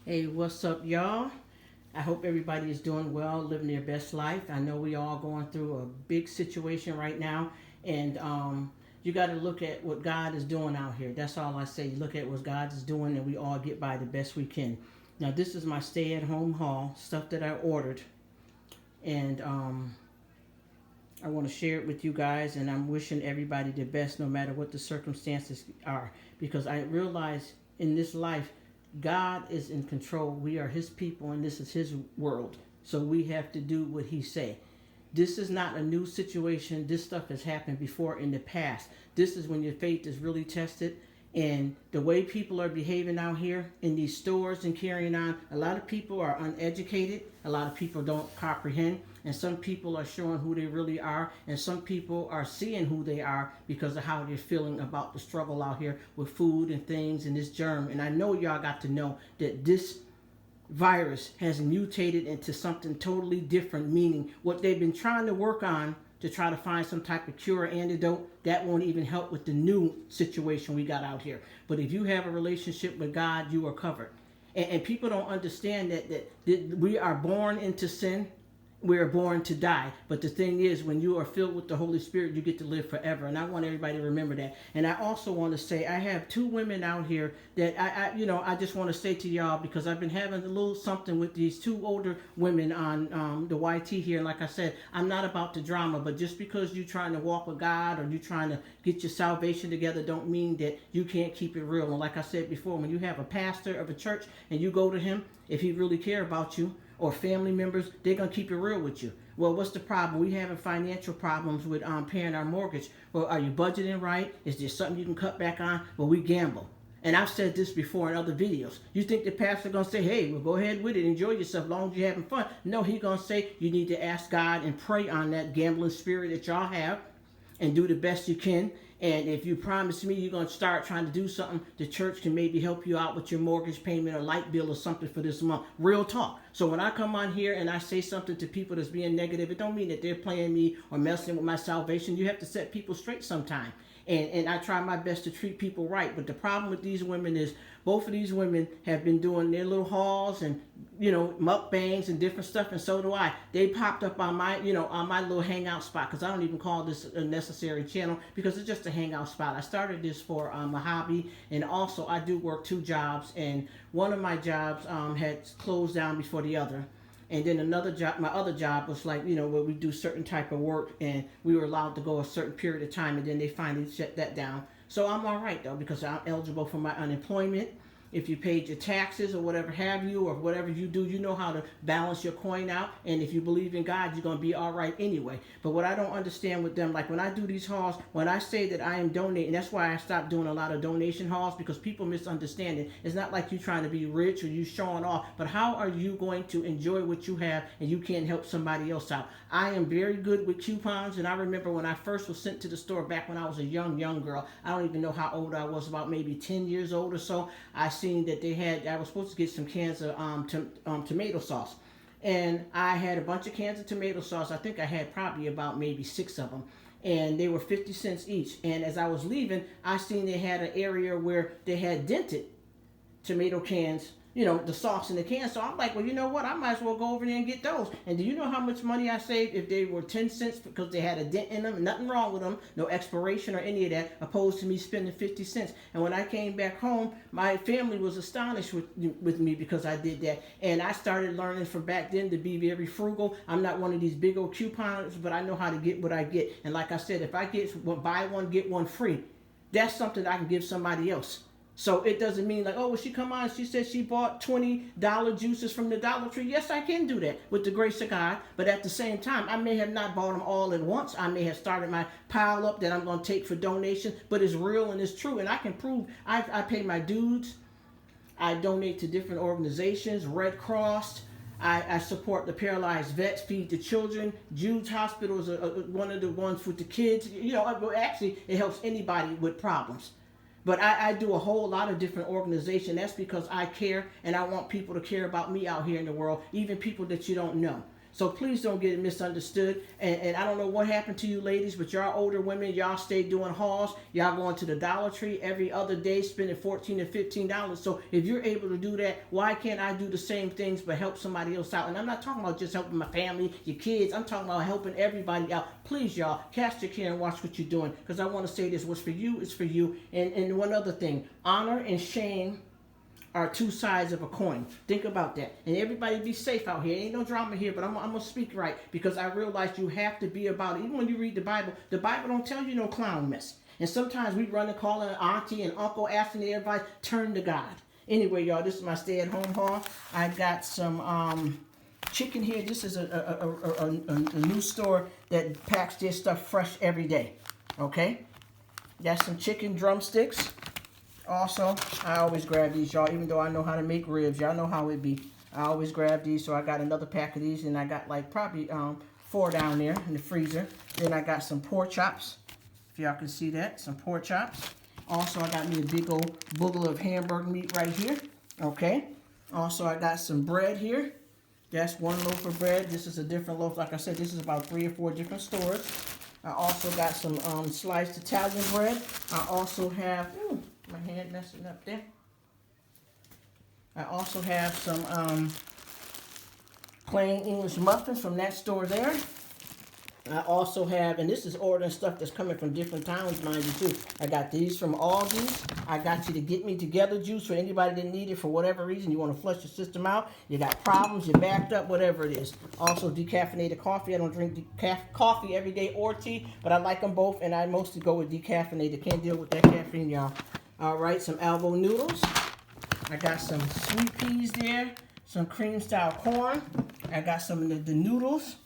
Hey, what's up, y'all? I hope everybody is doing well, living their best life. I know we all going through a big situation right now, and you got to look at what God is doing out here. That's all I say. Look at what God is doing, and we all get by the best we can. Now, this is my stay-at-home haul, stuff that I ordered, and I want to share it with you guys, and I'm wishing everybody the best, no matter what the circumstances are, because I realize in this life God is in control. We are his people and this is his world. So we have to do what he say. This is not a new situation. This stuff has happened before in the past. This is when your faith is really tested. And the way people are behaving out here in these stores and carrying on, a lot of people are uneducated. A lot of people don't comprehend. And some people are showing who they really are. And some people are seeing who they are because of how they're feeling about the struggle out here with food and things and this germ. And I know y'all got to know that this virus has mutated into something totally different, meaning what they've been trying to work on to try to find some type of cure or antidote, that won't even help with the new situation we got out here. But if you have a relationship with God, you are covered. And people don't understand that we are born into sin, we are born to die. But the thing is, when you are filled with the Holy Spirit, you get to live forever. And I want everybody to remember that. And I also want to say, I have two women out here that I just want to say to y'all, because I've been having a little something with these two older women on the YT here. And like I said, I'm not about the drama, but just because you're trying to walk with God or you're trying to get your salvation together, don't mean that you can't keep it real. And like I said before, when you have a pastor of a church and you go to him, if he really care about you, or family members, they're going to keep it real with you. Well, what's the problem? We having financial problems with paying our mortgage. Well, are you budgeting right? Is there something you can cut back on? Well, we gamble. And I've said this before in other videos. You think the pastor going to say, hey, well, go ahead with it, enjoy yourself as long as you're having fun. No, he's going to say you need to ask God and pray on that gambling spirit that y'all have and do the best you can. And if you promise me you're going to start trying to do something, the church can maybe help you out with your mortgage payment or light bill or something for this month. Real talk. So when I come on here and I say something to people that's being negative, it don't mean that they're playing me or messing with my salvation. You have to set people straight sometime. And I try my best to treat people right. But the problem with these women is both of these women have been doing their little hauls and, mukbangs and different stuff, and so do I. They popped up on my, on my little hangout spot, because I don't even call this a necessary channel, because it's just a hangout spot. I started this for a hobby, and also I do work two jobs, and one of my jobs had closed down before the other. And then another job, my other job was like, where we do certain type of work and we were allowed to go a certain period of time, and then they finally shut that down. So I'm all right though, because I'm eligible for my unemployment. If you paid your taxes or whatever have you, or whatever you do, you know how to balance your coin out. And if you believe in God, you're going to be all right anyway. But what I don't understand with them, like when I do these hauls, when I say that I am donating, that's why I stopped doing a lot of donation hauls, because people misunderstand it. It's not like you trying to be rich or you showing off, but how are you going to enjoy what you have and you can't help somebody else out? I am very good with coupons, and I remember when I first was sent to the store back when I was a young girl. I don't even know how old I was, about maybe 10 years old or so. I seen that I was supposed to get some cans of tomato sauce. And I had a bunch of cans of tomato sauce. I think I had probably about maybe 6 of them. And they were 50 cents each. And as I was leaving, I seen they had an area where they had dented tomato cans, the sauce in the can. So I'm like, well, you know what? I might as well go over there and get those. And do you know how much money I saved if they were 10 cents because they had a dent in them? Nothing wrong with them. No expiration or any of that, opposed to me spending 50 cents. And when I came back home, my family was astonished with me because I did that. And I started learning from back then to be very frugal. I'm not one of these big old coupons, but I know how to get what I get. And like I said, if I buy one, get one free, that's something I can give somebody else. So it doesn't mean like, oh, well, she come on, she said she bought $20 juices from the Dollar Tree. Yes, I can do that with the grace of God. But at the same time, I may have not bought them all at once. I may have started my pile up that I'm going to take for donation. But it's real and it's true. And I can prove I pay my dues. I donate to different organizations, Red Cross. I support the paralyzed vets, feed the children. Jude's Hospital is one of the ones with the kids. Actually, it helps anybody with problems. But I do a whole lot of different organizations. That's because I care, and I want people to care about me out here in the world, even people that you don't know. So please don't get it misunderstood. And I don't know what happened to you ladies, but y'all older women, y'all stay doing hauls. Y'all going to the Dollar Tree every other day, spending $14 and $15. So if you're able to do that, why can't I do the same things but help somebody else out? And I'm not talking about just helping my family, your kids. I'm talking about helping everybody out. Please, y'all, cast your care and watch what you're doing. Because I want to say this, what's for you is for you. And one other thing, honor and shame are two sides of a coin. Think about that. And everybody be safe out here. Ain't no drama here, but I'm going to speak right because I realize you have to be about it. Even when you read the Bible don't tell you no clown mess. And sometimes we run and call an auntie and uncle asking everybody, turn to God. Anyway, y'all, this is my stay-at-home haul. I got some chicken here. This is a new store that packs their stuff fresh every day. Okay? Got some chicken drumsticks. Also, I always grab these, y'all, even though I know how to make ribs. Y'all know how it be. I always grab these, so I got another pack of these, and I got like probably 4 down there in the freezer. Then I got some pork chops, if y'all can see that, some pork chops. Also, I got me a big old boogler of hamburger meat right here, okay? Also, I got some bread here. That's one loaf of bread. This is a different loaf. Like I said, this is about 3 or 4 different stores. I also got some sliced Italian bread. I also have, my hand messing up there. I also have some plain English muffins from that store there. I also have, and this is ordering stuff that's coming from different towns, mind you, too. I got these from Aldi's. I got you to Get Me Together juice for anybody that need it for whatever reason. You want to flush your system out. You got problems. You're backed up, whatever it is. Also, decaffeinated coffee. I don't drink coffee every day or tea, but I like them both, and I mostly go with decaffeinated. Can't deal with that caffeine, y'all. All right, some elbow noodles. I got some sweet peas there. Some cream-style corn. I got some of the noodles.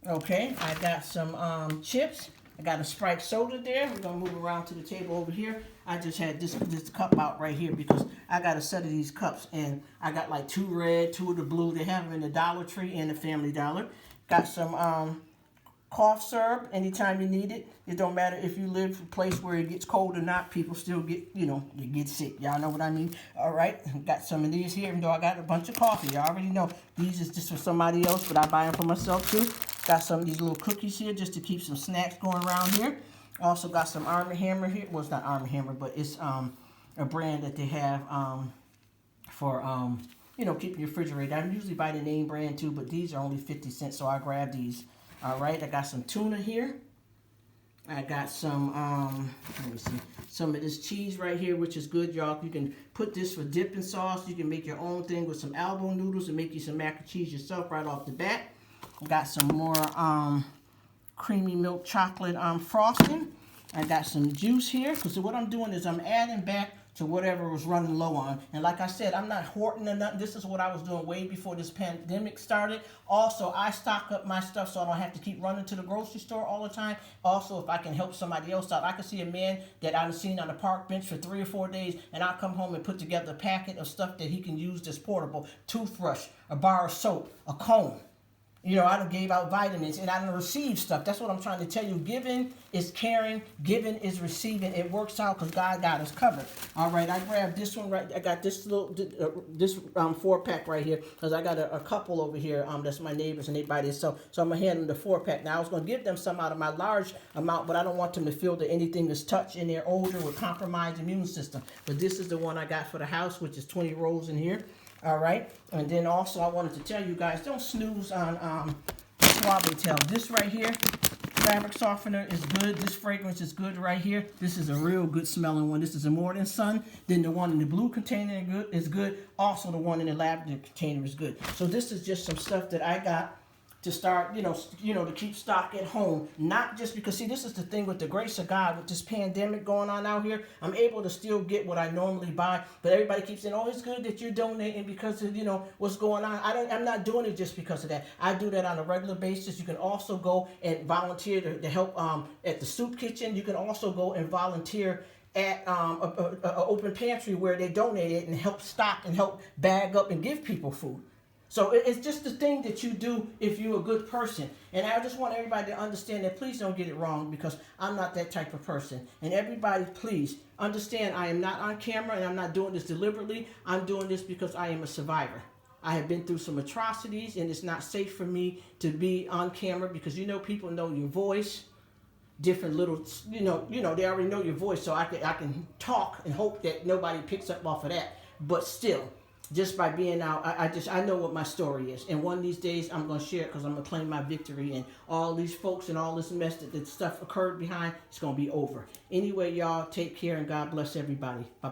Okay, I got some chips. I got a Sprite soda there. We're going to move around to the table over here. I just had this cup out right here because I got a set of these cups. And I got like 2 red, 2 of the blue. They have them in the Dollar Tree and the Family Dollar. Got some cough syrup anytime you need it. It don't matter if you live in a place where it gets cold or not. People still get, they get sick. Y'all know what I mean? All right. Got some of these here, even though I got a bunch of coffee. Y'all already know these is just for somebody else, but I buy them for myself too. Got some of these little cookies here just to keep some snacks going around here. Also got some Arm & Hammer here. Well, it's not Arm & Hammer, but it's a brand that they have for keeping your refrigerator. I usually buy the name brand too, but these are only 50 cents, so I grab these. All right, I got some tuna here. I got some, let me see, some of this cheese right here, which is good, y'all. You can put this for dipping sauce. You can make your own thing with some elbow noodles and make you some mac and cheese yourself right off the bat. Got some more creamy milk chocolate frosting. I got some juice here, because what I'm doing is I'm adding back to whatever was running low on. And like I said, I'm not hoarding or nothing. This is what I was doing way before this pandemic started. Also, I stock up my stuff so I don't have to keep running to the grocery store all the time. Also, if I can help somebody else out, I can see a man that I've seen on the park bench for 3 or 4 days, and I'll come home and put together a packet of stuff that he can use that's portable. Toothbrush, a bar of soap, a comb. I done gave out vitamins, and I done received stuff. That's what I'm trying to tell you. Giving is caring. Giving is receiving. It works out because God got us covered. All right, I grabbed this one right. I got this little, this 4-pack right here because I got a couple over here. That's my neighbors, and they buy this. So I'm going to hand them the 4-pack. Now, I was going to give them some out of my large amount, but I don't want them to feel that anything is touched and they're older with compromised immune system. But this is the one I got for the house, which is 20 rolls in here. All right, and then also I wanted to tell you guys, don't snooze on Suavitel. This right here, fabric softener is good. This fragrance is good right here. This is a real good smelling one. This is a More Than Sun. Then the one in the blue container is good. Also the one in the lavender container is good. So this is just some stuff that I got to start, to keep stock at home. Not just because, see, this is the thing with the grace of God, with this pandemic going on out here, I'm able to still get what I normally buy, but everybody keeps saying, oh, it's good that you're donating because of, what's going on. I'm not doing it just because of that. I do that on a regular basis. You can also go and volunteer to help at the soup kitchen. You can also go and volunteer at an open pantry where they donate it and help stock and help bag up and give people food. So it's just the thing that you do if you're a good person. And I just want everybody to understand that. Please don't get it wrong, because I'm not that type of person. And everybody, please understand, I am not on camera and I'm not doing this deliberately. I'm doing this because I am a survivor. I have been through some atrocities, and it's not safe for me to be on camera because people know your voice. Different little, they already know your voice, so I can talk and hope that nobody picks up off of that. But still, just by being out, I know what my story is, and one of these days I'm gonna share it because I'm gonna claim my victory, and all these folks and all this mess that stuff occurred behind, it's gonna be over. Anyway, y'all take care and God bless everybody. Bye bye.